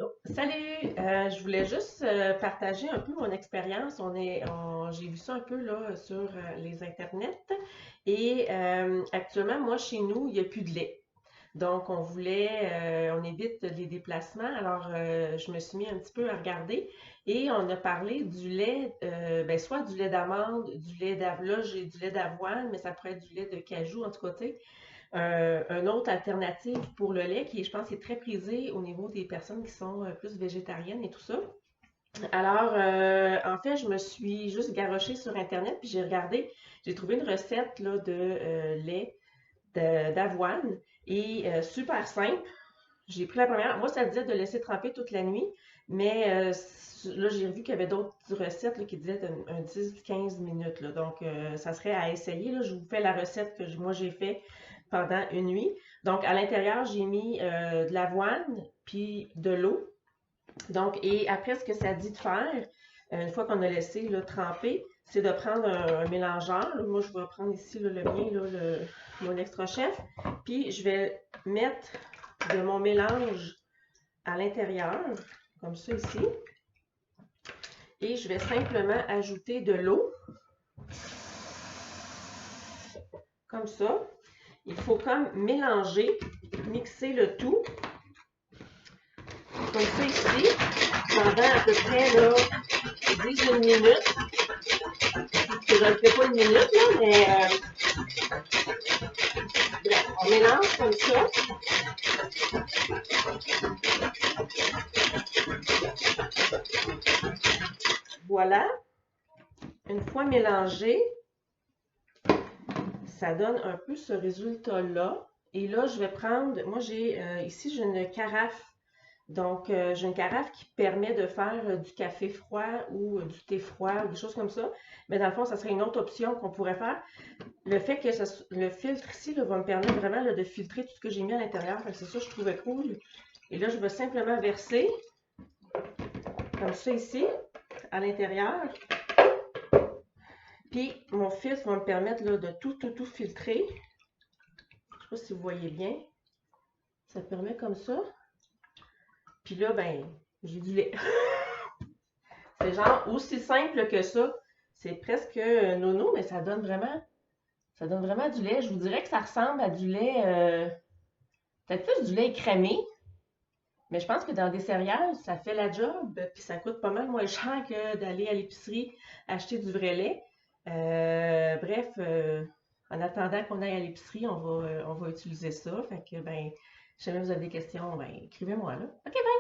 Oh, salut! Je voulais juste partager un peu mon expérience. J'ai vu ça un peu là, sur les internets. Et actuellement, moi, chez nous, il n'y a plus de lait. Donc, on évite les déplacements. Alors, je me suis mis un petit peu à regarder et on a parlé du lait, soit du lait d'amande, du lait d'avoine. Là, j'ai du lait d'avoine, mais ça pourrait être du lait de cajou, en tout cas, tu sais. Une autre alternative pour le lait qui, je pense, est très prisée au niveau des personnes qui sont plus végétariennes et tout ça. Alors, en fait, je me suis juste garochée sur Internet puis j'ai regardé, j'ai trouvé une recette là, de lait d'avoine et super simple. J'ai pris la première. Moi, ça disait de laisser tremper toute la nuit, mais là, j'ai vu qu'il y avait d'autres recettes là, qui disaient un 10-15 minutes. Là. Donc, ça serait à essayer. Là. Je vous fais la recette que moi, j'ai fait pendant une nuit. Donc, à l'intérieur, j'ai mis de l'avoine puis de l'eau. Donc, et après, ce que ça dit de faire, une fois qu'on a laissé là, tremper, c'est de prendre un mélangeur. Moi, je vais prendre ici là, le mien, là, mon extra chef. Puis, je vais mettre de mon mélange à l'intérieur, comme ça ici. Et je vais simplement ajouter de l'eau, comme ça. Il faut comme mélanger, mixer le tout, comme ça ici, pendant à peu près là, 10 minutes. Je ne fais pas une minute, là, mais bref, on mélange comme ça. Voilà. Une fois mélangé, ça donne un peu ce résultat-là. Et là, je vais prendre, moi ici, j'ai une carafe. Donc, j'ai une carafe qui permet de faire du café froid ou du thé froid ou des choses comme ça. Mais dans le fond, ça serait une autre option qu'on pourrait faire. Le fait que le filtre ici là, va me permettre vraiment là, de filtrer tout ce que j'ai mis à l'intérieur. C'est ça que je trouvais cool. Et là, je vais simplement verser comme ça ici, à l'intérieur. Puis, mon filtre va me permettre là, de tout filtrer. Je ne sais pas si vous voyez bien. Ça permet comme ça. Puis là, ben, j'ai du lait. C'est genre aussi simple que ça. C'est presque nono, mais ça donne vraiment du lait. Je vous dirais que ça ressemble à du lait, peut-être plus du lait écrémé, mais je pense que dans des céréales, ça fait la job, puis ça coûte pas mal moins cher que d'aller à l'épicerie acheter du vrai lait. Bref, en attendant qu'on aille à l'épicerie, on va utiliser ça. Fait que, ben, si jamais vous avez des questions, ben, écrivez-moi là. OK, bye!